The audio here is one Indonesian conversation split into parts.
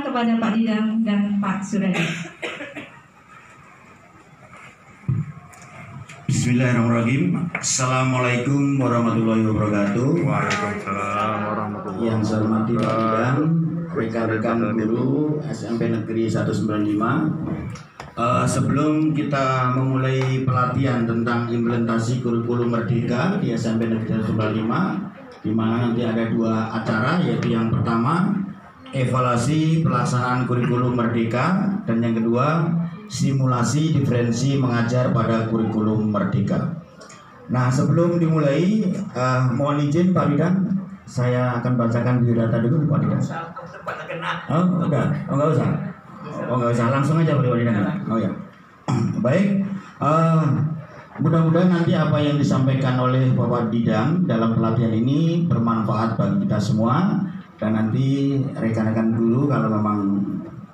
Kepada Pak Didang dan Pak Suradi. Bismillahirrahmanirrahim. Assalamualaikum warahmatullahi wabarakatuh. Waalaikumsalam warahmatullahi wabarakatuh. Yang saya hormati Pak Didang, rekan-rekan guru SMP Negeri 195. Sebelum kita memulai pelatihan tentang implementasi kurikulum Merdeka di SMP Negeri 195, di mana nanti ada dua acara, yaitu yang pertama evaluasi pelaksanaan kurikulum Merdeka, dan yang kedua simulasi diferensi mengajar pada kurikulum Merdeka. Nah, sebelum dimulai, mohon izin Pak Didang, saya akan bacakan biodata dulu Pak Didang. Oh, udah, nggak usah. Oh, nggak usah, langsung aja Pak Didang. Oh ya, baik. Mudah-mudahan nanti apa yang disampaikan oleh Bapak Didang dalam pelatihan ini bermanfaat bagi kita semua. Dan nanti rekan-rekan dulu kalau memang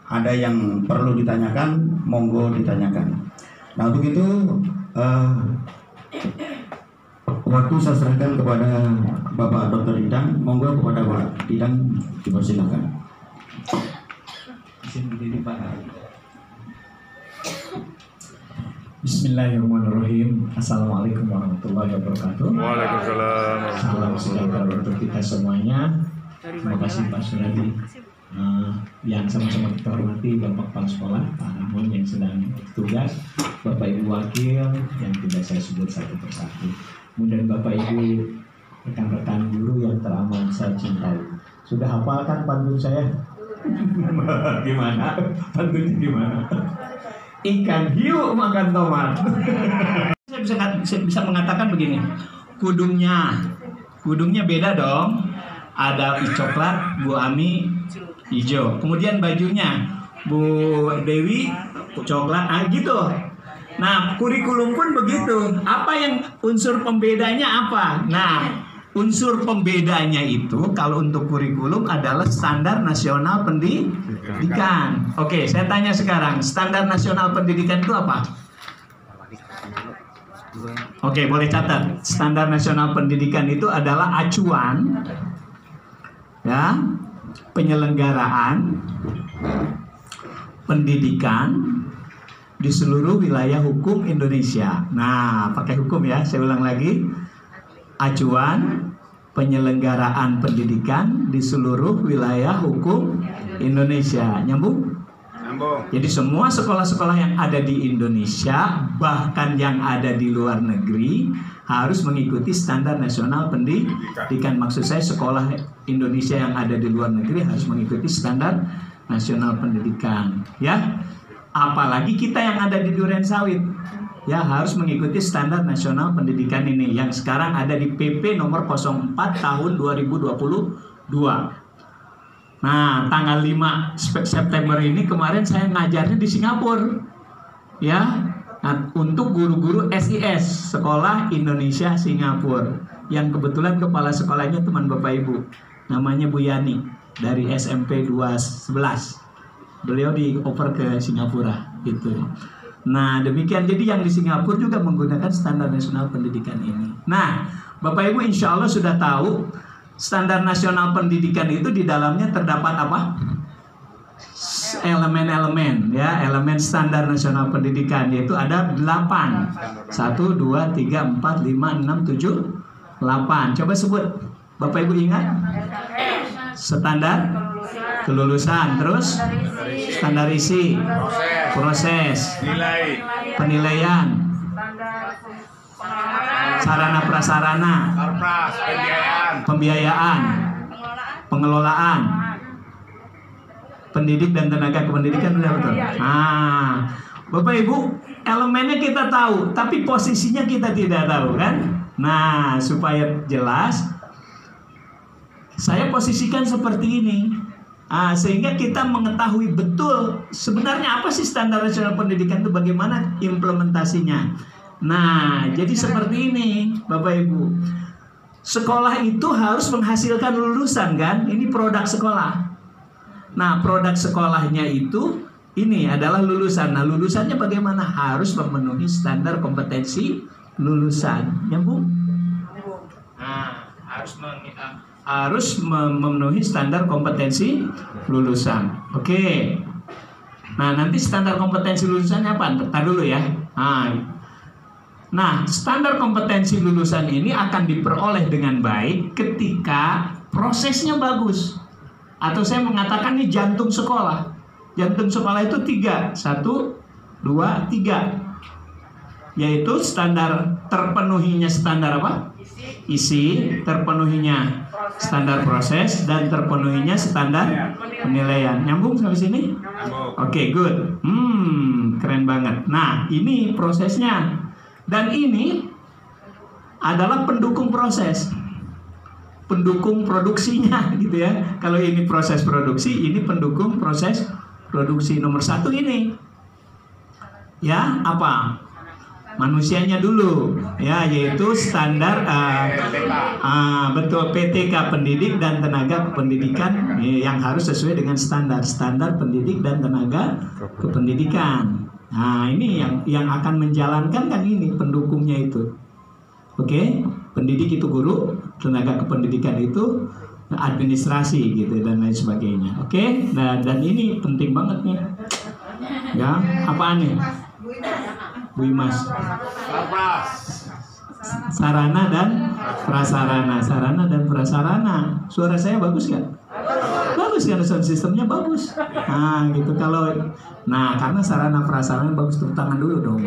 ada yang perlu ditanyakan, monggo ditanyakan. Nah, untuk itu waktu saya serahkan kepada Bapak Dr. Didang. Monggo kepada Pak Didang dipersilakan. Bismillahirrahmanirrahim. Assalamualaikum warahmatullahi wabarakatuh. Waalaikumsalam. Salam sejahtera untuk kita semuanya. Terima kasih Pak Suradi, yang sama-sama kita hormati Bapak Kepala Sekolah, Pak Rahman yang sedang bertugas, Bapak Ibu Wakil yang tidak saya sebut satu persatu, kemudian Bapak Ibu rekan-rekan guru yang teramat saya cintai. Sudah hafal kan pantun saya? Gimana? Pantunnya gimana? Ikan hiu makan tomat. Saya bisa mengatakan begini, kudungnya beda dong. Ada coklat, Bu Ami hijau. Kemudian bajunya Bu Dewi coklat, gitu. Nah, kurikulum pun begitu. Apa yang unsur pembedanya apa? Nah, unsur pembedanya itu kalau untuk kurikulum adalah standar nasional pendidikan. Oke, saya tanya sekarang, standar nasional pendidikan itu apa? Oke, boleh catat. Standar nasional pendidikan itu adalah acuan ya, penyelenggaraan pendidikan di seluruh wilayah hukum Indonesia. Nah, pakai hukum ya, saya ulang lagi. Acuan penyelenggaraan pendidikan di seluruh wilayah hukum Indonesia. Nyambung? Jadi semua sekolah-sekolah yang ada di Indonesia, bahkan yang ada di luar negeri, harus mengikuti standar nasional pendidikan. Maksud saya sekolah Indonesia yang ada di luar negeri harus mengikuti standar nasional pendidikan. Ya, apalagi kita yang ada di Durensawit, ya harus mengikuti standar nasional pendidikan ini yang sekarang ada di PP nomor 04 tahun 2022. Nah, tanggal 5 September ini kemarin saya ngajarnya di Singapura. Ya, nah, untuk guru-guru SIS, Sekolah Indonesia Singapura, yang kebetulan kepala sekolahnya teman Bapak Ibu. Namanya Bu Yani dari SMP 211. Beliau dioper ke Singapura gitu. Nah, demikian. Jadi yang di Singapura juga menggunakan standar nasional pendidikan ini. Nah, Bapak Ibu insya Allah sudah tahu standar nasional pendidikan itu di dalamnya terdapat apa? elemen-elemen ya, elemen standar nasional pendidikan, yaitu ada 8. 1, 2, 3, 4, 5, 6, 7, 8. Coba sebut. Bapak Ibu ingat? Standar kelulusan, terus standar isi, proses, penilaian, sarana prasarana, pembiayaan, pengelolaan, pendidik dan tenaga kependidikan, benar betul. Nah, Bapak Ibu, elemennya kita tahu, tapi posisinya kita tidak tahu kan? Nah, supaya jelas, saya posisikan seperti ini. Sehingga kita mengetahui betul sebenarnya apa sih standar nasional pendidikan itu, bagaimana implementasinya. Nah, jadi seperti ini Bapak Ibu. Sekolah itu harus menghasilkan lulusan kan? Ini produk sekolah. Nah, produk sekolahnya itu ini adalah lulusan. Nah, lulusannya bagaimana? Harus memenuhi standar kompetensi lulusan. Nyambung? Nah, harus memenuhi standar kompetensi lulusan. Oke. Nah, nanti standar kompetensi lulusannya apa? Bentar dulu ya. Nah, standar kompetensi lulusan ini akan diperoleh dengan baik ketika prosesnya bagus. Atau saya mengatakan ini jantung sekolah. Jantung sekolah itu 3. 1, 2, 3. Yaitu standar terpenuhinya standar apa? Isi, terpenuhinya standar proses, dan terpenuhinya standar penilaian. Nyambung sampai sini? Oke, good. Keren banget. Nah, ini prosesnya. Dan ini adalah pendukung proses, pendukung produksinya gitu ya. Kalau ini proses produksi, ini pendukung proses produksi. Nomor 1 ini ya apa? Manusianya dulu ya, yaitu standar betul, PTK, pendidik dan tenaga kependidikan, yang harus sesuai dengan standar pendidik dan tenaga kependidikan. Nah, ini yang akan menjalankan kan ini pendukungnya itu. Oke, pendidik itu guru, tenaga kependidikan itu administrasi gitu dan lain sebagainya. Oke, nah, dan ini penting banget nih. Ya, apaan nih? Bu Imas. Sarana dan prasarana. Sarana dan prasarana. Suara saya bagus nggak? Bagus kan, sound sistemnya bagus. Nah, gitu kalau karena sarana prasarana bagus, tepuk tangan dulu dong.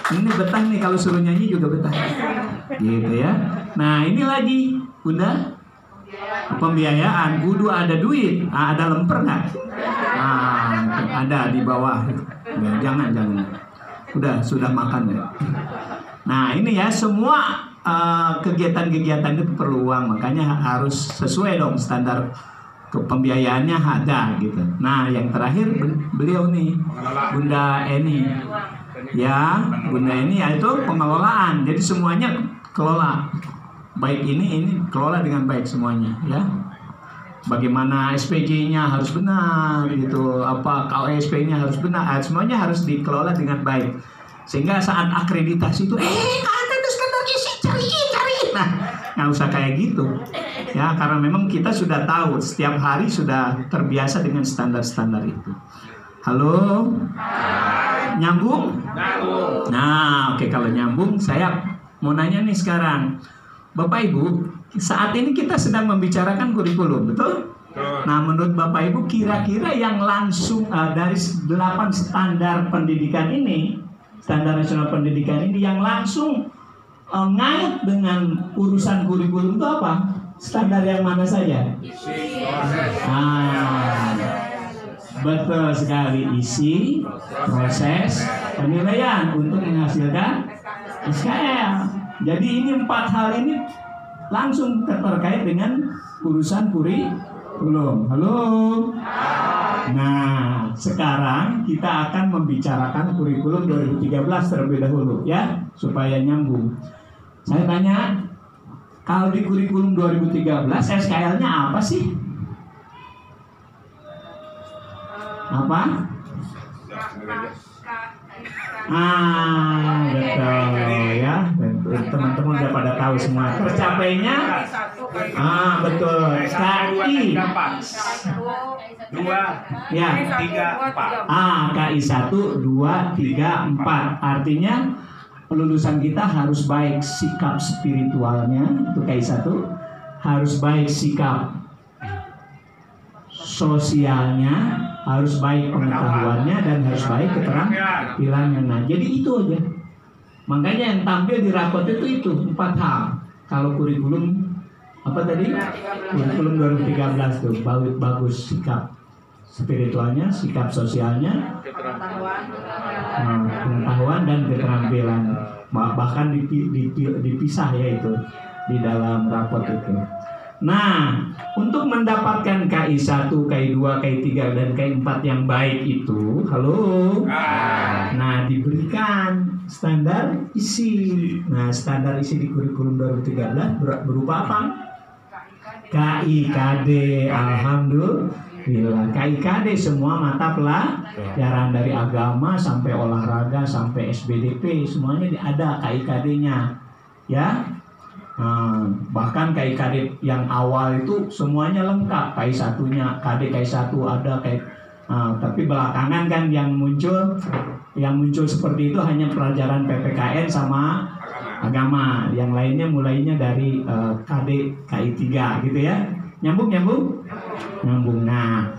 Ini betah nih, kalau suruh nyanyi juga betah. Gitu ya. Nah, ini lagi Bunda, pembiayaan, kudu ada duit. Ada lemper nggak? Ada di bawah. Jangan. Udah, sudah makan ya. Nah, ini ya, semua kegiatan-kegiatan itu perlu uang, makanya harus sesuai dong standar pembiayaannya ada gitu. Nah, yang terakhir beliau nih, Bunda Eni. Ya, Bunda Eni yaitu pengelolaan. Jadi semuanya kelola. Baik ini kelola dengan baik semuanya ya. Bagaimana SPG-nya harus benar gitu, apa KOSP-nya harus benar, semuanya harus dikelola dengan baik. Sehingga saat akreditasi itu cari. Nah, nggak usah kayak gitu ya, karena memang kita sudah tahu, setiap hari sudah terbiasa dengan standar-standar itu. Halo? Nyambung? Nah, oke, kalau nyambung, saya mau nanya nih sekarang, Bapak Ibu, saat ini kita sedang membicarakan kurikulum, betul? Nah, menurut Bapak Ibu, kira-kira yang langsung dari 8 standar pendidikan ini, standar nasional pendidikan ini, yang langsung ngait dengan urusan kurikulum itu apa? Standar yang mana saja? Betul sekali, isi, proses, penilaian untuk menghasilkan SKL. Jadi ini 4 hal ini langsung terkait dengan urusan kurikulum. Halo? Nah, sekarang kita akan membicarakan kurikulum 2013 terlebih dahulu ya, supaya nyambung. Saya tanya, kalau di kurikulum 2013 SKL-nya apa sih? Apa? Betul ya. teman-teman udah pada tahu semua. Tercapainya, betul. KI, ya. KI 1, 2, 3, 4. Artinya lulusan kita harus baik sikap spiritualnya, itu KI 1, harus baik sikap sosialnya, harus baik pengetahuannya, dan harus baik keterampilannya. Nah, jadi itu aja. Makanya yang tampil di rapot itu 4 hal. Kalau kurikulum apa tadi? Kurikulum 2013 tuh bagus sikap spiritualnya, sikap sosialnya, pengetahuan dan keterampilan. Bahkan dipisah ya itu di dalam rapot itu. Nah, untuk mendapatkan KI 1, KI 2, KI 3, dan KI 4 yang baik itu, nah diberikan standar isi. Nah, standar isi di kurikulum 2013 berupa apa? KI KD, alhamdulillah. KI KD semua mata pelajaran dari agama sampai olahraga sampai SBDP semuanya ada KI KD-nya, ya. Bahkan KI-KD yang awal itu semuanya lengkap, KI 1-nya, KI 1 ada tapi belakangan kan yang muncul seperti itu hanya pelajaran PPKN sama agama, yang lainnya mulainya dari KI 3 gitu ya. Nyambung. Nah,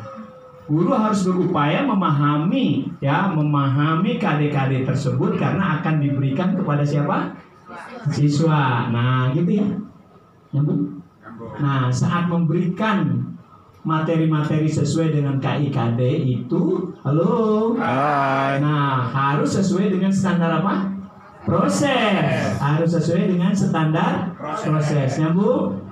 guru harus berupaya memahami KD-KD tersebut karena akan diberikan kepada siapa? Siswa. Nah, gitu ya. Nyambung. Nah, saat memberikan materi-materi sesuai dengan KI-KD itu, nah, harus sesuai dengan standar apa? Proses. Harus sesuai dengan standar proses. Nyambung.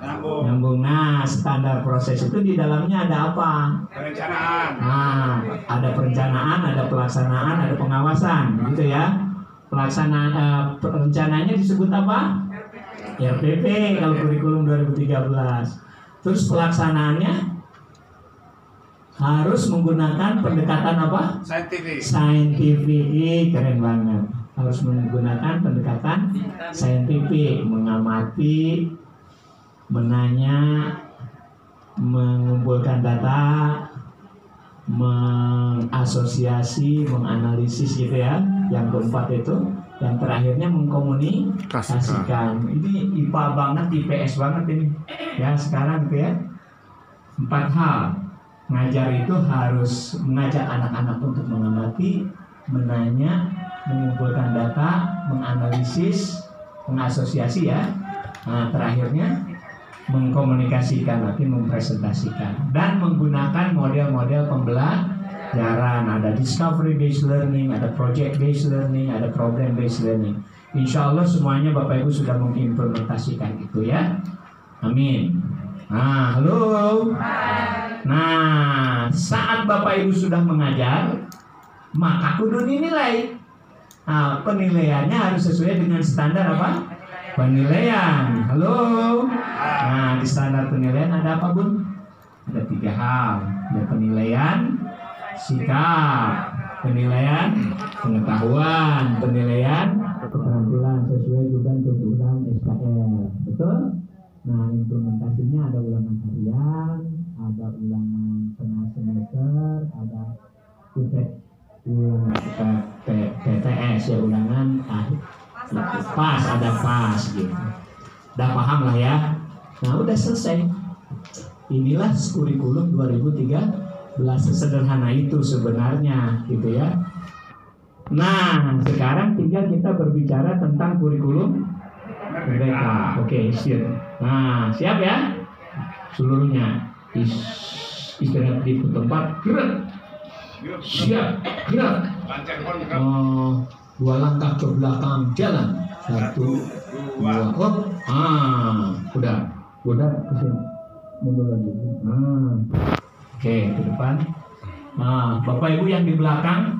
Nah, standar proses itu di dalamnya ada apa? Perencanaan. Nah, ada perencanaan, ada pelaksanaan, ada pengawasan, gitu ya. Pelaksanaan rencananya disebut apa? RPP kalau kurikulum 2013. Terus pelaksanaannya harus menggunakan pendekatan apa? Saintifik. Keren banget. Harus menggunakan pendekatan saintifik, mengamati, menanya, mengumpulkan data, mengasosiasi, menganalisis gitu ya. Yang keempat itu, yang terakhirnya mengkomunikasikan. Ini IPA banget, IPS banget ini. Ya sekarang gitu ya. 4 hal. Ngajar itu harus mengajak anak-anak untuk mengamati, menanya, mengumpulkan data, menganalisis, mengasosiasi ya. Nah, terakhirnya mengkomunikasikan, nanti mempresentasikan, dan menggunakan model-model pembelajaran. Ada discovery based learning, ada project based learning, ada problem based learning. Insya Allah semuanya Bapak Ibu sudah mengimplementasikan itu ya. Amin. Nah, Nah, saat Bapak Ibu sudah mengajar, maka kudu dinilai. Nah, penilaiannya harus sesuai dengan standar apa? Penilaian. Nah, di standar penilaian ada apa, Bun? Ada 3 hal. Ada penilaian sikap, penilaian pengetahuan, penilaian keterampilan sesuai dengan tuntutan SKL. Betul? Nah, implementasinya ada ulangan harian, ada ulangan tengah semester, ada ulangan PTS ya, ulangan pas gitu. Udah paham lah ya. Nah, udah selesai. Inilah kurikulum 2013. Sederhana itu sebenarnya gitu ya. Nah, sekarang tinggal kita berbicara tentang kurikulum Merdeka. Oke, siap. Nah, siap ya seluruhnya. Istirahat di tempat, gerak. Siap, gerak. 2 langkah ke belakang, jalan. 1, 2, hop. Udah ke sini. Mundur lagi. Oke, ke depan. Nah, Bapak Ibu yang di belakang,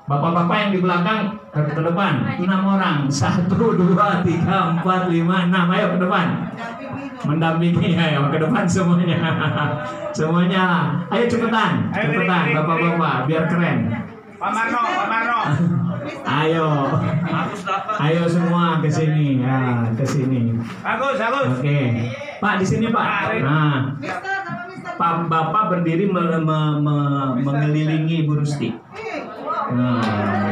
Bapak-bapak yang di belakang ke depan. 6 orang. 1, 2, 3, 4, 5, 6. Ayo ke depan. Mendampingi, ayo ke depan semuanya. Semuanya. Ayo cepetan, Bapak-bapak, biar keren. Pak Marno. Ayo semua ke sini. Ya, ke sini. Bagus. Oke. Pak di sini, Pak. Nah, Pak Bapak berdiri mengelilingi Ibu Rusti. Nah,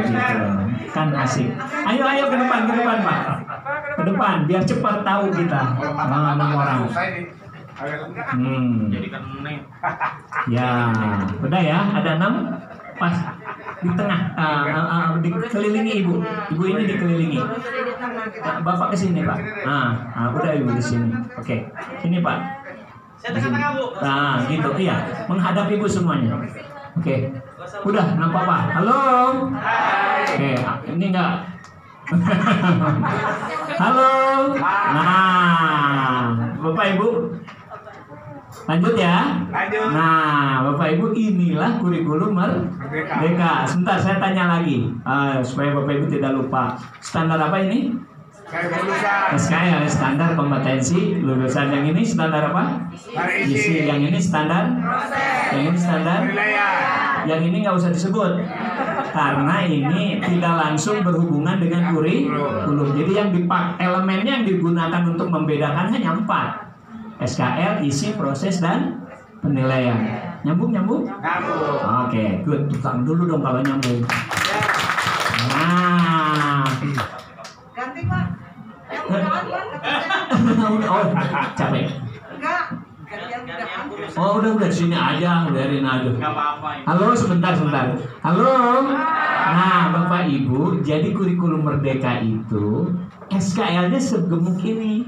gitu. Kan asik. Ayo ke depan Pak. Ke depan biar cepat tahu kita. Nah, 6 orang. Ya, udah ya, ada 6 pas di tengah, dikelilingi ibu ini dikelilingi. Bapak ke sini Pak. Udah ibu di sini. Oke, sini Pak. Di sini. Nah, gitu, iya, menghadap ibu semuanya. Oke, udah nampak Pak. Halo. Oke, ini enggak. Halo. Nah, Bapak Ibu. Lanjut ya. Nah, Bapak Ibu, inilah kurikulum merdeka. Sebentar, saya tanya lagi supaya Bapak Ibu tidak lupa. Standar apa ini? SKL, standar kompetensi lulusan. Yang ini standar apa? Isi. Yang ini standar. Yang ini standar. Yang ini nggak usah disebut karena ini tidak langsung berhubungan dengan kurikulum. Jadi yang elemennya yang digunakan untuk membedakan hanya 4. SKL, isi, proses, dan penilaian. Nyambung? Oke, good. Tukang dulu dong kalau nyambung. Nah. Ganti Pak. Yang Oh, capek. Enggak. Oh, udah sini aja, biarin aja. Halo, sebentar. Halo. Nah, Bapak Ibu, jadi kurikulum merdeka itu SKL-nya segemuk ini.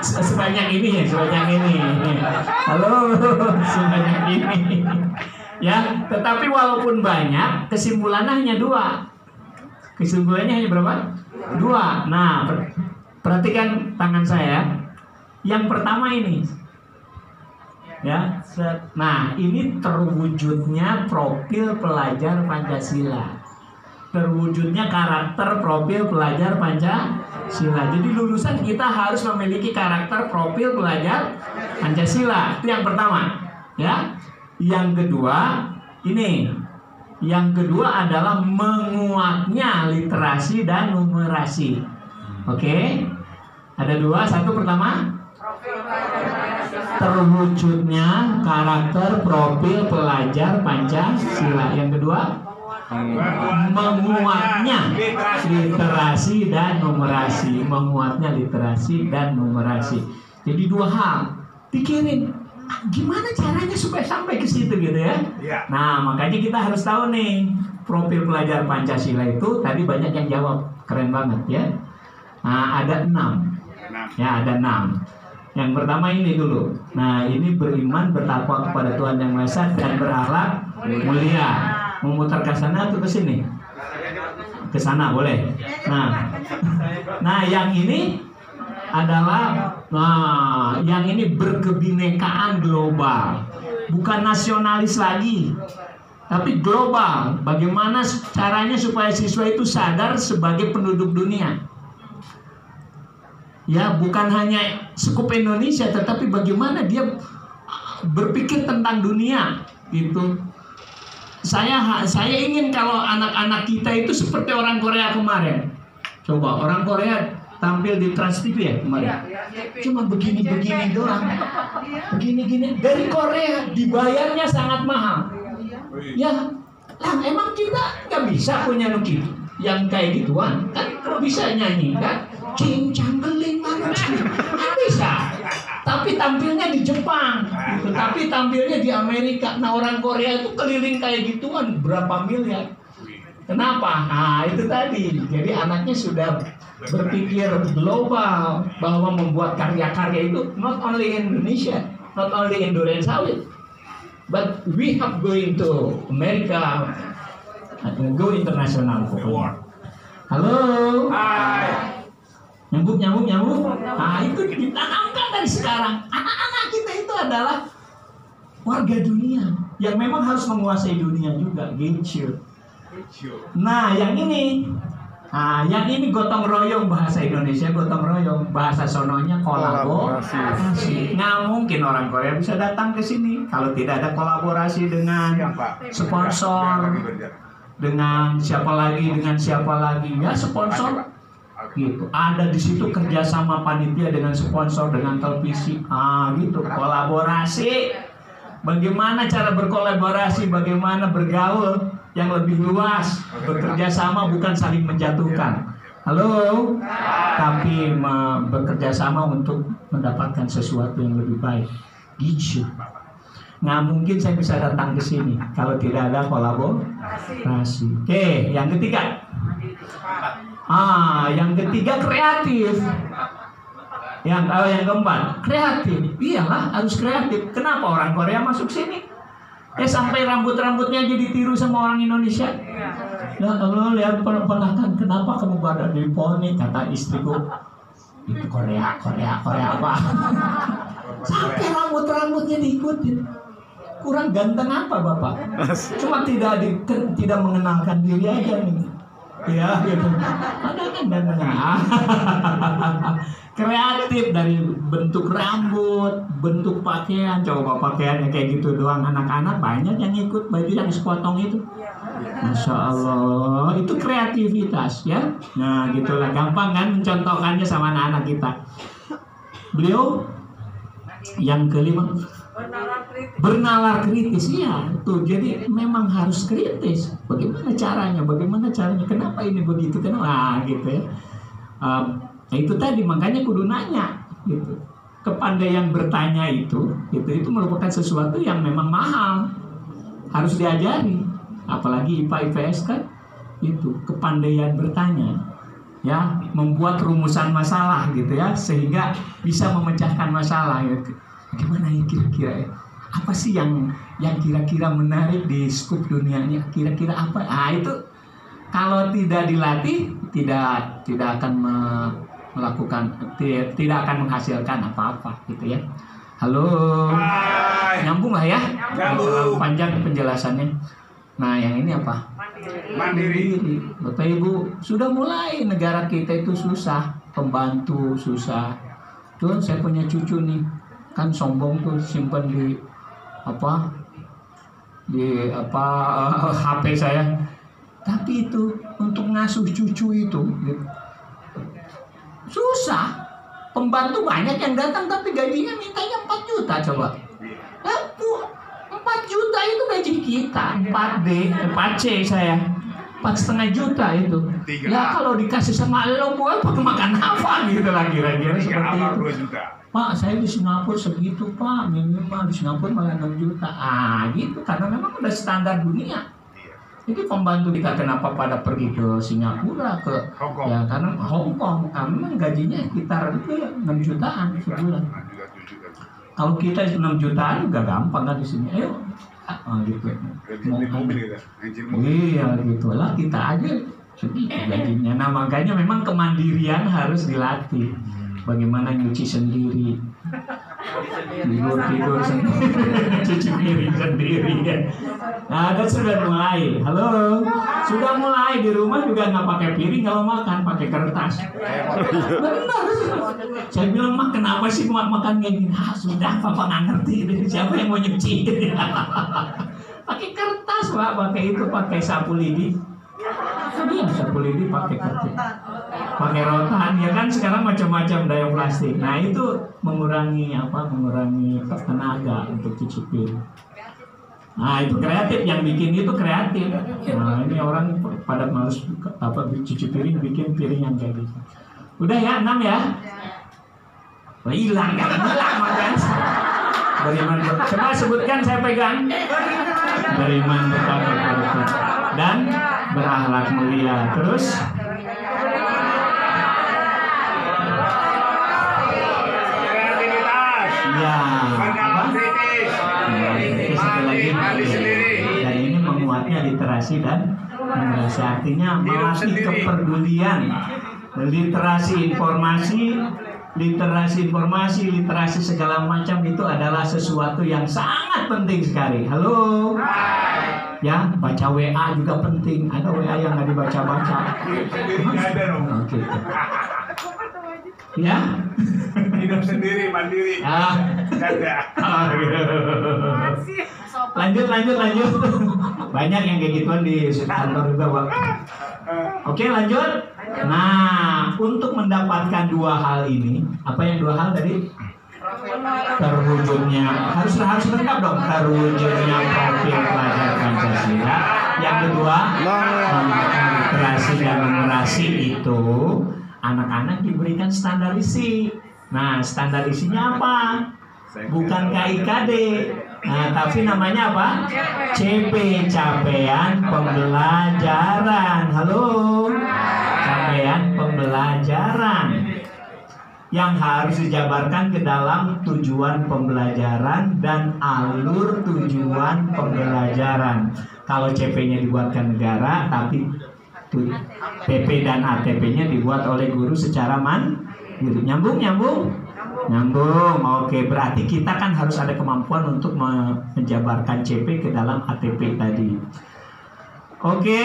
Sebanyak ini. Halo, sebanyak ini. Ya, tetapi walaupun banyak, kesimpulannya hanya 2. Kesimpulannya hanya berapa? 2. Nah, perhatikan tangan saya. Yang pertama ini. Ya, nah, ini terwujudnya profil pelajar Pancasila. Terwujudnya karakter profil pelajar Pancasila. Jadi lulusan kita harus memiliki karakter profil pelajar Pancasila. Itu yang pertama, ya. Yang kedua, ini. Yang kedua adalah menguatnya literasi dan numerasi. Oke? Ada 2. Satu pertama, terwujudnya karakter profil pelajar Pancasila. Yang kedua, menguatnya literasi dan numerasi. Jadi 2 hal. Pikirin gimana caranya supaya sampai ke situ gitu ya. Nah, makanya kita harus tahu nih profil pelajar Pancasila itu tadi banyak yang jawab, keren banget ya. Nah, ada 6. Ya, ada 6. Yang pertama ini dulu. Nah, ini beriman, bertakwa kepada Tuhan Yang Maha Esa dan berakhlak mulia. Memutar ke sana atau ke sini? Ke sana boleh. Nah, yang ini adalah yang ini berkebinekaan global. Bukan nasionalis lagi, tapi global. Bagaimana caranya supaya siswa itu sadar sebagai penduduk dunia? Ya, bukan hanya skup Indonesia, tetapi bagaimana dia berpikir tentang dunia gitu. Saya ingin kalau anak-anak kita itu seperti orang Korea kemarin. Coba orang Korea tampil di Trans TV ya kemarin. Cuma begini-begini doang. Begini-gini dari Korea, dibayarnya sangat mahal. Ya, lah emang kita nggak bisa punya nuki yang kayak gituan kan? Bisa nyanyi kan? Cincang geling kan bisa. Tapi tampilnya di Jepang, tapi tampilnya di Amerika. Nah, orang Korea itu keliling kayak gituan berapa miliar. Kenapa? Nah, itu tadi. Jadi anaknya sudah berpikir global bahwa membuat karya-karya itu not only Indonesia, not only endurance sawit, but we have going to America, go international. Halo. Hai. Nyambung. Nah, itu ditanamkan dari sekarang. Anak-anak kita itu adalah warga dunia yang memang harus menguasai dunia juga. Gitu. Nah, yang ini Nah, yang ini gotong royong, bahasa Indonesia gotong royong, bahasa sononya kolaborasi. Nggak mungkin orang Korea bisa datang ke sini kalau tidak ada kolaborasi dengan sponsor, dengan siapa lagi ya sponsor gitu. Ada di situ kerjasama panitia dengan sponsor, dengan televisi, gitu kolaborasi. Bagaimana cara berkolaborasi, bagaimana bergaul yang lebih luas, bekerja sama bukan saling menjatuhkan. Halo, tapi bekerja sama untuk mendapatkan sesuatu yang lebih baik. Gitu. Nggak mungkin saya bisa datang ke sini kalau tidak ada kolaborasi. Oke, yang ketiga. Yang ketiga kreatif. Yang keempat kreatif. Iyalah harus kreatif. Kenapa orang Korea masuk sini? Sampai rambutnya jadi tiru sama orang Indonesia. Nah, kalau lihat ponakan, kenapa kamu pada di poni? Kata istriku, itu Korea apa? Sampai rambutnya diikutin. Kurang ganteng apa bapak? Cuma tidak mengenalkan diri aja nih. Ya gitu. Ada kan gantengnya. Kreatif dari bentuk rambut, bentuk pakaian. Coba pakaiannya kayak gitu doang, anak-anak banyak yang ikut baju yang sepotong itu. Masya Allah, itu kreativitas ya. Nah gitulah, gampang kan mencontohkannya sama anak-anak kita. Beliau yang kelima bernalar kritis ya tuh. Jadi memang harus kritis. Bagaimana caranya? Kenapa ini begitu? Kenapa gitu ya. Nah itu tadi, makanya kudu nanya gitu. Kepandaian bertanya itu merupakan sesuatu yang memang mahal, harus diajari. Apalagi IPA IPS kan itu kepandaian bertanya ya, membuat rumusan masalah gitu ya, sehingga bisa memecahkan masalah ya. Gimana ya kira-kira ya? Apa sih yang kira-kira menarik di skup dunianya? Kira-kira apa? Itu kalau tidak dilatih tidak akan melakukan, tidak akan menghasilkan apa-apa gitu ya. Halo, nyambung lah ya. Terlalu panjang penjelasannya. Nah yang ini apa? Mandiri. Bapak Ibu, sudah mulai negara kita itu susah, pembantu susah. Tuh saya punya cucu nih, kan sombong tuh, simpan di HP saya. Tapi itu untuk ngasuh cucu itu gitu, susah. Pembantu banyak yang datang tapi gajinya mintanya 4 juta coba. 4 juta itu gaji kita, 4C saya. 4,5 juta itu. Ya kalau dikasih sama lo buat makan apa gitu lah kira-kira seperti itu. Pak saya di Singapura segitu pak, minimal di Singapura malah 6 juta. Gitu karena memang udah standar dunia. Jadi pembantu kita kenapa pada pergi ke Singapura, ke Hongkong. Ya karena Hongkong, memang gajinya sekitar itu 6 jutaan sebulan. Kalau kita 6 jutaan juga gampang kan di sini. Ayo, gitu. Iya gitu lah, kita aja segitu gajinya. Nah makanya memang kemandirian harus dilatih. Bagaimana nyuci sendiri, tidur sendiri, cuci piring sendiri ya. Nah, dan sudah mulai. Halo, sudah mulai di rumah juga nggak pakai piring kalau makan, pakai kertas. Benar. Saya bilang mak kenapa sih makan kayak gini? Sudah papa nggak ngerti. Siapa yang mau nyuci? Pakai kertas pak, pakai sapu lidi. Iya sapu lidi pakai kertas. Pakai rotan ya kan, sekarang macam-macam daya plastik. Nah itu mengurangi tenaga untuk cuci piring. Nah itu kreatif, yang bikin itu kreatif. Nah ini orang pada males cuci piring, bikin piring yang kayak gitu. Udah ya 6 ya. Wah hilang makan. Beriman, coba sebutkan saya pegang. Beriman, bertakwa, dan berakhlak mulia. Terus dan ini menguatnya literasi dan numerasi, artinya melatih kepedulian, literasi informasi segala macam itu adalah sesuatu yang sangat penting sekali. Halo, Ya, baca WA juga penting. Ada WA yang nggak dibaca-baca. Oke. Ya. Hidup sendiri, mandiri. Ganda. Lanjut. Banyak yang kayak gituan di kantor juga, Pak. Oke, lanjut. Nah, untuk mendapatkan dua hal ini, apa yang dua hal tadi? Terwujudnya harus lengkap dong. Terwujudnya profil pelajar Pancasila. Yang kedua, literasi dan numerasi itu anak-anak diberikan standar isi. Nah, standar isinya apa? Bukan KIKD. Nah, tapi namanya apa? CP, capaian pembelajaran. Halo. Capaian pembelajaran. Yang harus dijabarkan ke dalam tujuan pembelajaran dan alur tujuan pembelajaran. Kalau CP-nya dibuatkan negara, tapi PP dan ATP-nya dibuat oleh guru secara mandiri. Nyambung. Oke, berarti kita kan harus ada kemampuan untuk menjabarkan CP ke dalam ATP tadi. Oke.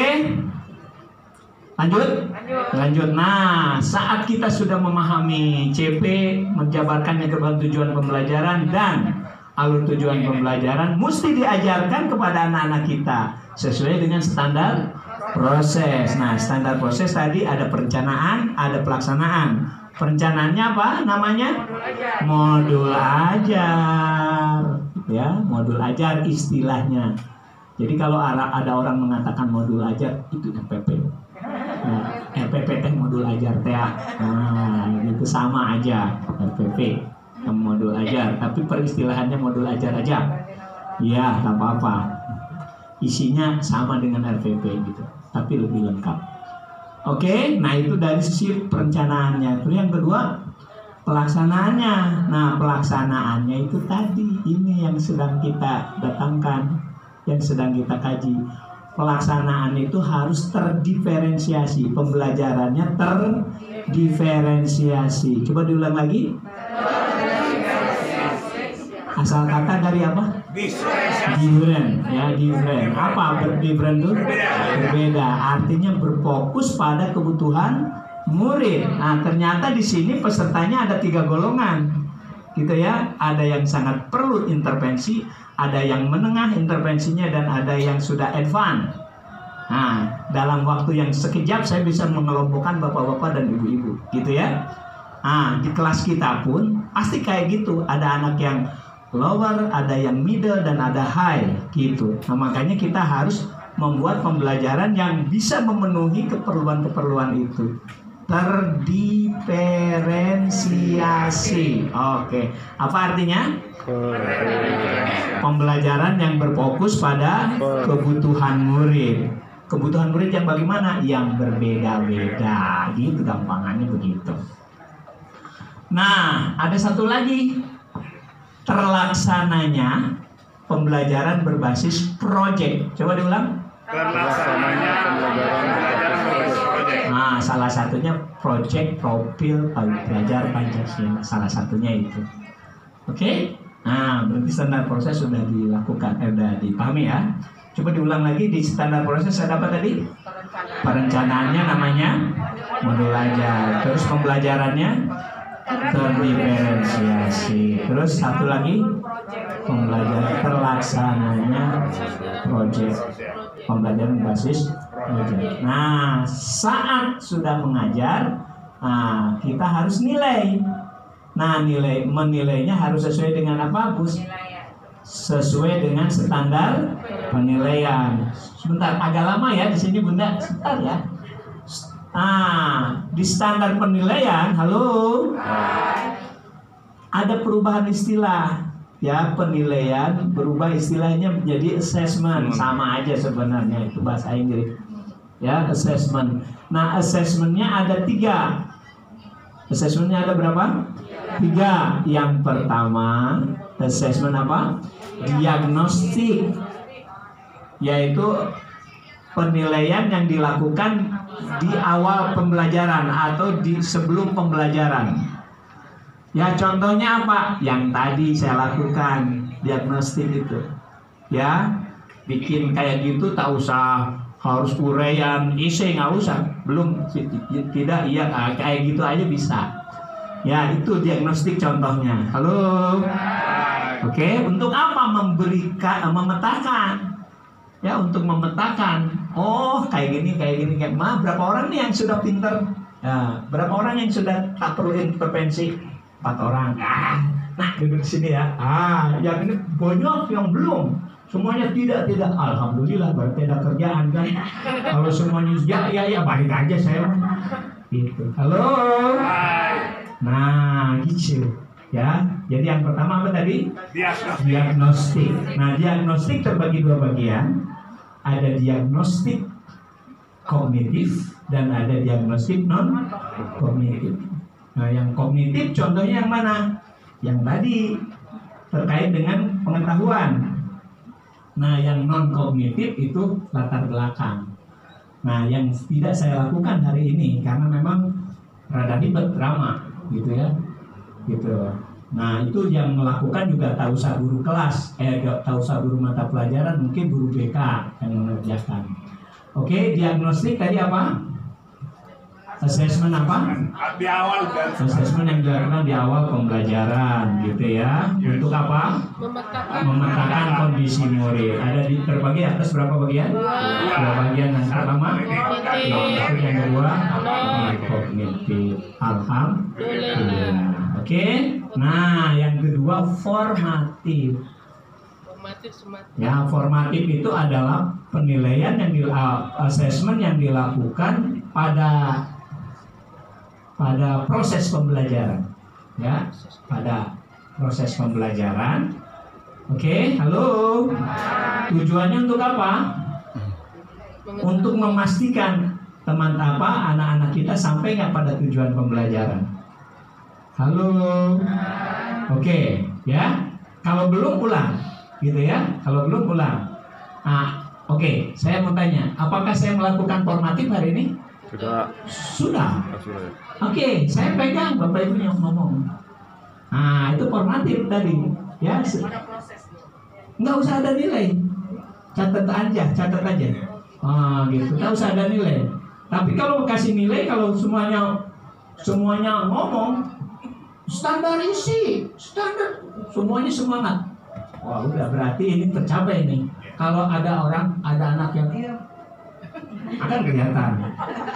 Lanjut. Nah, saat kita sudah memahami CP, menjabarkannya ke dalam tujuan pembelajaran dan alur tujuan pembelajaran, mesti diajarkan kepada anak-anak kita sesuai dengan standar proses. Nah, standar proses tadi ada perencanaan, ada pelaksanaan. Perencanaannya apa namanya? Modul ajar. Ya, modul ajar istilahnya. Jadi kalau ada orang mengatakan modul ajar, itu RPP. Nah, RPP teh modul ajar teh. Nah, itu sama aja RPP modul ajar, tapi peristilahannya modul ajar aja. Ya, tak apa-apa. Isinya sama dengan RPP gitu, tapi lebih lengkap. Oke, nah itu dari sisi perencanaannya. Terus yang kedua, pelaksanaannya. Nah, pelaksanaannya itu tadi ini yang sedang kita datangkan, yang sedang kita kaji. Pelaksanaan itu harus terdiferensiasi, pembelajarannya terdiferensiasi. Coba diulang lagi. Asal kata dari apa? Different, ya different. Apa different itu? Berbeda. Artinya berfokus pada kebutuhan murid. Nah, ternyata di sini pesertanya ada 3 golongan, gitu ya. Ada yang sangat perlu intervensi, ada yang menengah intervensinya, dan ada yang sudah advance. Nah, dalam waktu yang sekejap saya bisa mengelompokkan bapak-bapak dan ibu-ibu, gitu ya. Nah, di kelas kita pun pasti kayak gitu. Ada anak yang lower, ada yang middle, dan ada high, gitu. Nah, makanya kita harus membuat pembelajaran yang bisa memenuhi keperluan-keperluan itu. Terdiferensiasi. Oke, apa artinya? Pembelajaran yang berfokus pada kebutuhan murid. Kebutuhan murid yang bagaimana? Yang berbeda-beda. Gitu gampangannya begitu. Nah, ada satu lagi. Terlaksananya pembelajaran berbasis proyek. Coba diulang. Terlaksananya pembelajaran berbasis proyek. Nah, salah satunya proyek profil pelajar Pancasila. Salah satunya itu. Oke? Nah, berarti standar proses sudah dilakukan, sudah dipahami ya. Coba diulang lagi. Di standar proses ada apa tadi? Perencanaannya namanya modul ajar. Terus pembelajarannya terdiferensiasi. Terus satu lagi pembelajaran terlaksananya proyek, pembelajaran basis proyek. Nah, saat sudah mengajar, kita harus nilai. Nah, menilainya harus sesuai dengan apa, Bus? Sesuai dengan standar penilaian. Sebentar, agak lama ya di sini, Bunda. Sebentar ya. Nah, di standar penilaian, halo, ada perubahan istilah, ya. Penilaian berubah istilahnya menjadi assessment. Sama aja sebenarnya, itu bahasa Inggris, ya, assessment. Nah, assessmentnya ada 3. Assessmentnya ada berapa? 3. Yang pertama, assessment apa? Diagnostik, yaitu penilaian yang dilakukan di awal pembelajaran atau di sebelum pembelajaran. Ya, contohnya apa? Yang tadi saya lakukan, diagnostik itu. Ya, bikin kayak gitu tak usah harus uraian isi, nggak usah, belum tidak, iya kayak gitu aja bisa ya. Itu diagnostik contohnya. Halo, oke. Untuk apa? Memberikan, memetakan ya, untuk memetakan, oh kayak gini kayak berapa orang nih yang sudah pinter ya, berapa orang yang sudah tak perlu intervensi? 4 orang. Nah duduk sini ya. Yang ini banyak yang belum. Semuanya tidak. Alhamdulillah, berarti ada kerjaan kan. Kalau semuanya ya balik aja saya. Gitu. Halo. Nah, gitu ya. Jadi yang pertama apa tadi? Diagnostik. Nah, diagnostik terbagi 2 bagian. Ada diagnostik kognitif dan ada diagnostik non kognitif. Nah, yang kognitif contohnya yang mana? Yang tadi terkait dengan pengetahuan. Nah, yang non kognitif itu latar belakang. Nah, yang tidak saya lakukan hari ini karena memang rada ribet, drama, gitu ya, gitu. Nah, itu yang melakukan juga tak usah guru kelas, tak usah guru mata pelajaran, mungkin guru BK yang mengerjakan. Oke, diagnostik tadi apa? Assessment apa? Di awal dan Assessment yang dilakukan di awal pembelajaran, gitu ya. Untuk apa? Memetakan kondisi murid. Ada terbagi atas berapa bagian? 2 bagian. Yang pertama, yang kedua, kognitif. Alhamdulillah. Oke. Nah, yang kedua formatif. Ya, formatif itu adalah penilaian yang assessment yang dilakukan pada proses pembelajaran, ya, pada proses pembelajaran. Oke, halo. Tujuannya untuk apa? Untuk memastikan anak-anak kita sampai nggak pada tujuan pembelajaran. Halo. Oke, ya. Kalau belum pulang, gitu ya. Kalau belum pulang. Oke, saya mau tanya, apakah saya melakukan formatif hari ini? Sudah. Oke, saya pegang, Bapak Ibu yang ngomong. Nah, itu formatif tadi, ya. Nggak usah ada nilai, catat aja. Gitu, nggak usah ada nilai. Tapi kalau kasih nilai, kalau semuanya ngomong, standar isi, standar, semuanya semangat. Wah, udah berarti ini tercapai nih. Kalau ada anak yang akan kelihatan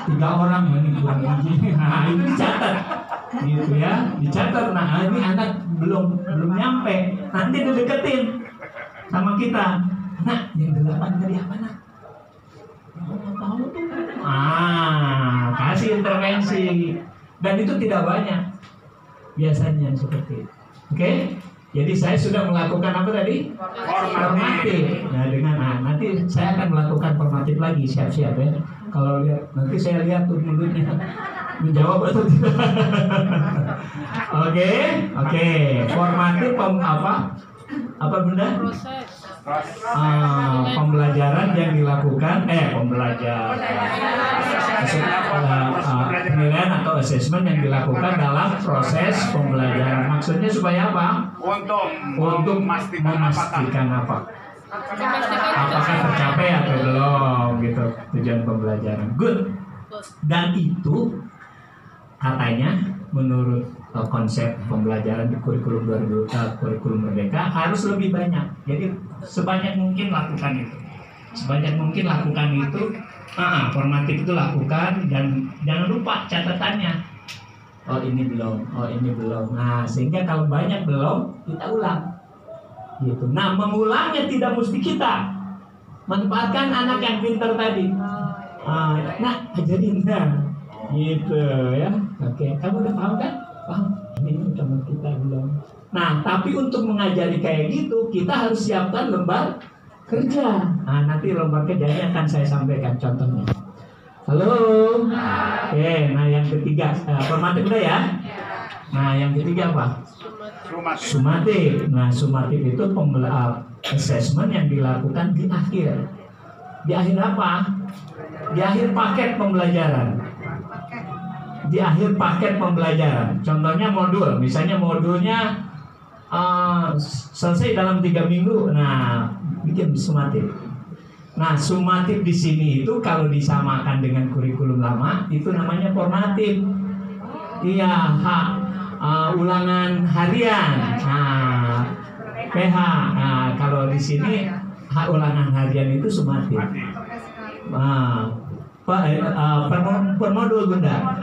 3 orang ini kurang gizi. Nah, itu dicatat, gitu ya, dicatat. Nah, ini anak belum nyampe, nanti dideketin sama kita. Nah, yang 8 tadi apa nak? Tahu tuh. Kasih intervensi. Dan itu tidak banyak biasanya seperti itu. Oke? Jadi saya sudah melakukan apa tadi? Formatif. Nah, nanti saya akan melakukan formatif lagi, siap-siap ya. Kalau lihat, nanti saya lihat tuh mulutnya menjawab atau tidak. Oke. Formatif apa bunda? Pembelajaran yang dilakukan penilaian atau assessment yang dilakukan dalam proses pembelajaran. Maksudnya supaya apa? Untuk memastikan apa? Apakah tercapai atau belum, gitu, tujuan pembelajaran. Good. Dan itu katanya menurut konsep pembelajaran di kurikulum kurikulum Merdeka harus lebih banyak. Jadi sebanyak mungkin lakukan itu. Formatif itu lakukan, dan jangan lupa catatannya. Oh ini belum. Nah, sehingga kalau banyak belum, kita ulang. Gitu. Nah, mengulangnya tidak mesti kita. Manfaatkan anak yang pintar tadi. Ajarin gitu ya. Oke, kamu udah paham kan? Paham. Ini teman kita belum. Nah, tapi untuk mengajari kayak gitu, kita harus siapkan lembar kerja. Nah, nanti lembar kerjanya akan saya sampaikan contohnya. Halo. Oke, nah yang ketiga, formatif udah ya? Nah, yang ketiga apa? Sumatif. Nah, sumatif itu assessment yang dilakukan di akhir. Di akhir apa? Di akhir paket pembelajaran. Contohnya modul. Misalnya modulnya selesai dalam 3 minggu. Nah, bikin sumatif. Nah, sumatif di sini itu kalau disamakan dengan kurikulum lama itu namanya formatif. Iya, ulangan harian. Nah, PH. Nah, kalau di sini ulangan harian itu sumatif. Nah, per modul Bunda.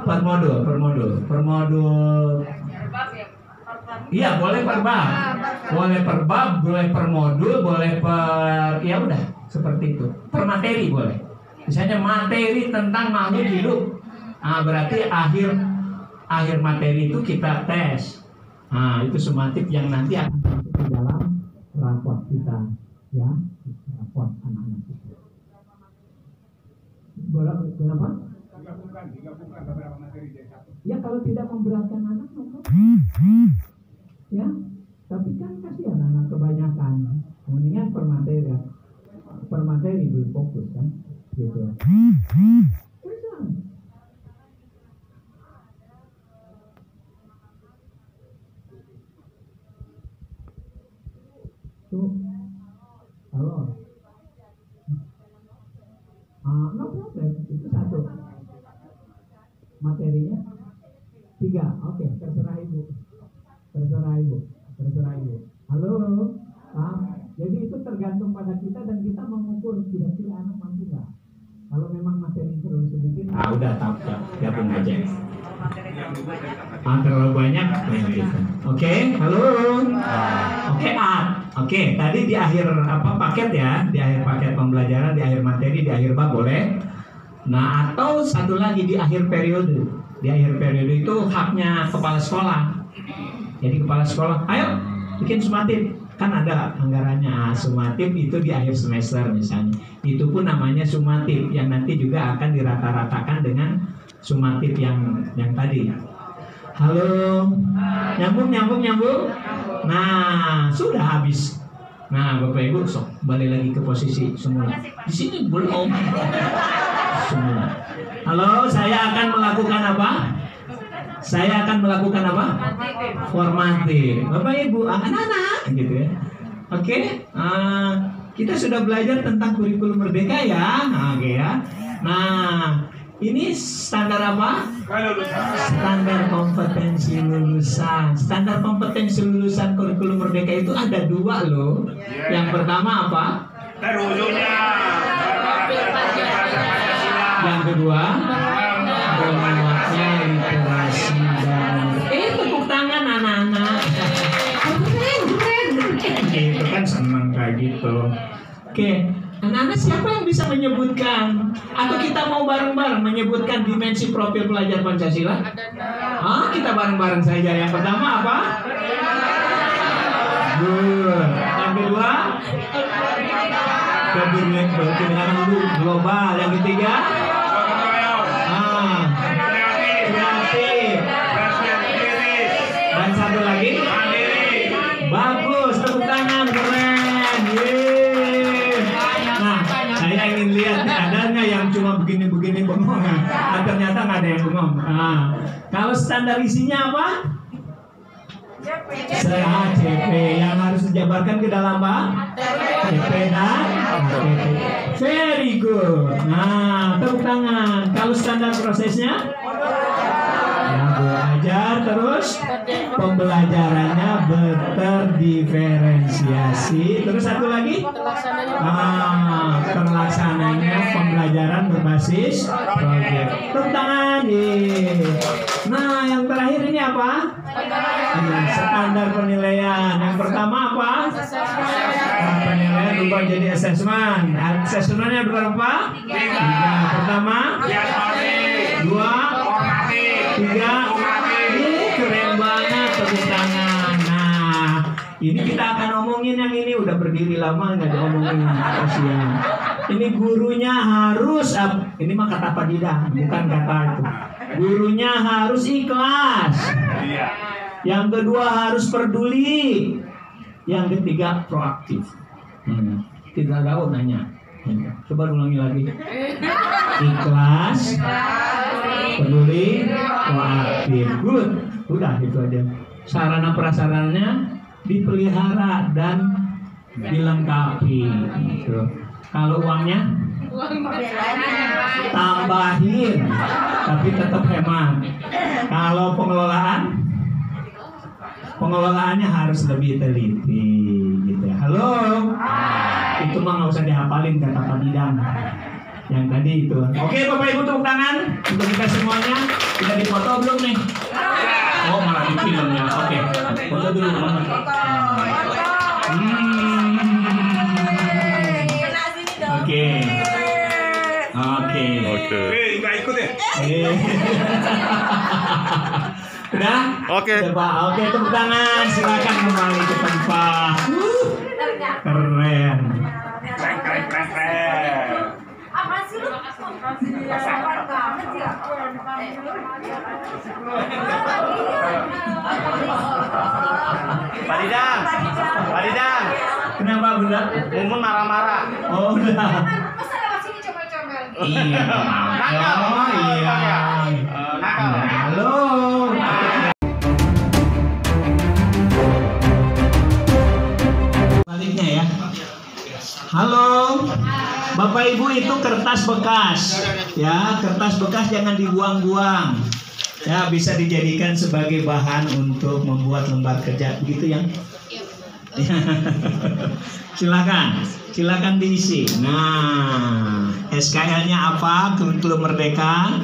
Per modul. Iya, boleh per bab. Boleh per bab, boleh per modul, boleh per, ya udah seperti itu. Per materi boleh. Misalnya materi tentang makhluk hidup. Nah, berarti akhir materi itu kita tes. Nah, itu sumatif yang nanti akan masuk ke dalam raport kita, ya, raport anak-anak kita. Kenapa? Digabungkan beberapa materi jadi satu. Ya, kalau tidak memberatkan anak, ya, tapi kan kasihan anak kebanyakan. Mendingan per materi belum fokus kan, gitu. Tuh, halo. No problem, itu satu. Materinya 3, oke, terserah ibu. Halo, jadi itu tergantung pada kita dan kita mengukur kira-kira anak mampu nggak. Kalau memang materi terlalu sedikit, udah gabung aja. Terlalu banyak gitu. Oke, halo. Oke, tadi di akhir paket ya, di akhir paket pembelajaran, di akhir materi, di akhir bab boleh. Nah, atau satu lagi di akhir periode. Di akhir periode itu haknya kepala sekolah. Jadi kepala sekolah, ayo bikin sumatif. Kan ada anggarannya. Sumatif itu di akhir semester misalnya. Itu pun namanya sumatif yang nanti juga akan dirata-ratakan dengan sumatif yang tadi. Halo, nyambung. Nah, sudah habis. Nah, Bapak Ibu, sok balik lagi ke posisi semula. Di sini belum. Semula. Halo, saya akan melakukan apa? Formatif. Bapak Ibu, anak-anak, gitu ya. Oke, kita sudah belajar tentang kurikulum merdeka ya. Oke ya. Nah, ini standar apa? Standar kompetensi lulusan. Standar kompetensi lulusan kurikulum merdeka itu ada 2 loh. Yang pertama apa? Terujunya. Yang kedua, penguatnya literasi dan tepuk tangan anak-anak. Keren. Gitu kan senang kayak gitu. Oke, anak-anak siapa yang bisa menyebutkan? Atau kita mau bareng-bareng menyebutkan dimensi profil pelajar Pancasila? Kita bareng-bareng saja. Yang pertama apa? Good. Yang kedua? Kebinekaan global. Yang ketiga? Kreatif. Dan satu lagi? Bagus, tepuk tangan, keren. Yeay. Nah, saya ingin lihat ada nggak yang cuma begini-begini bengong. Ternyata nggak ada yang bengong. Kalau standar isinya apa? CP yang harus dijabarkan ke dalam apa? CP dan ATP. Very good. Nah, tepuk tangan. Kalau standar prosesnya? Yang belajar terus pembelajarannya terdiferensiasi. Terus satu lagi? Terlaksananya pembelajaran berbasis proyek. Tepuk tangan. Nah, yang terakhir ini apa? Standar penilaian. Yang pertama apa? Penilaian berubah jadi assessment. Assessmentnya berapa? 3. Pertama, 2, 3. Keren banget, tepuk tangan. Nah, ini kita akan omongin yang ini. Udah berdiri lama nggak diomongin. Kasihan. Ini gurunya harus, ini mah kata Pak Dida, bukan kata itu. Gurunya harus ikhlas. Yang kedua harus peduli. Yang ketiga proaktif. Tidak tahu nanya. Coba ulangi lagi. Ikhlas, peduli, proaktif. Good. Udah itu aja. Sarana prasarannya dipelihara dan dilengkapi. Gitu. Kalau uangnya tambahin, tapi tetap hemat. Kalau pengelolaannya harus lebih teliti, gitu ya. Halo, itu mah nggak usah dihafalin kata Pak Bidang. Yang tadi itu. Oke, Bapak Ibu, tepuk tangan untuk kita semuanya. Sudah difoto belum nih? Oh, malah di filmnya. Oke, foto dulu. Oke. Oke. Nggak ikut ya? Udah? Oke. Udah, Pak. Oke, tepuk tangan. Silakan kembali ke tempat. Keren. Keren. Apa sih lu? Sabar banget ya. Pak Didang, Kenapa, Bunda? Mumun marah-marah. Oh, udah. Masa lewat sini comel-comel gitu? Iya. Oh, iya. Nakal. Halo. Baliknya ya. Halo. Bapak Ibu, itu kertas bekas. Ya, kertas bekas jangan dibuang-buang. Ya, bisa dijadikan sebagai bahan untuk membuat lembar kerja, begitu ya? Silakan diisi. Nah, SKL-nya apa? Kurikulum Merdeka.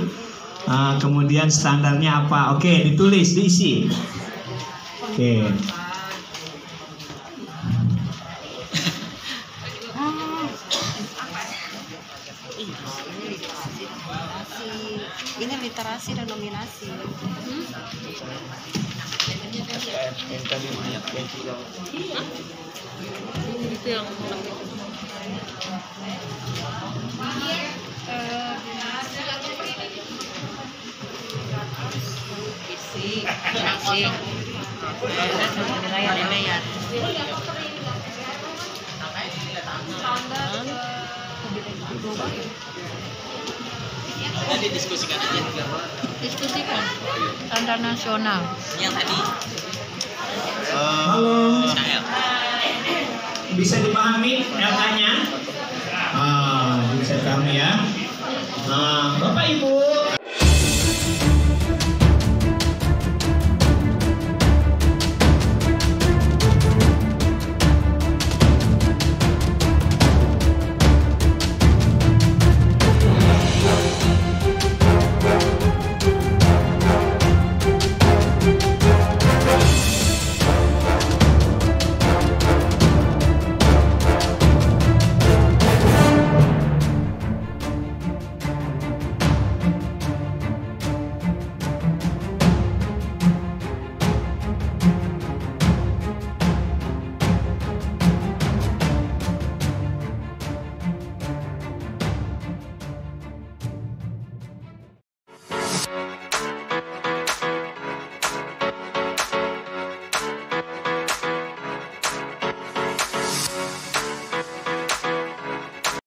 Kemudian standarnya apa? Oke, ditulis, diisi. Oke. Ini literasi dan nominasi. Itu yang penilaian. Jadi diskusikan aja. Diskusikan standar nasional. Yang tadi. Halo. Bisa dipahami LH-nya? Bisa kami ya. Bapak Ibu,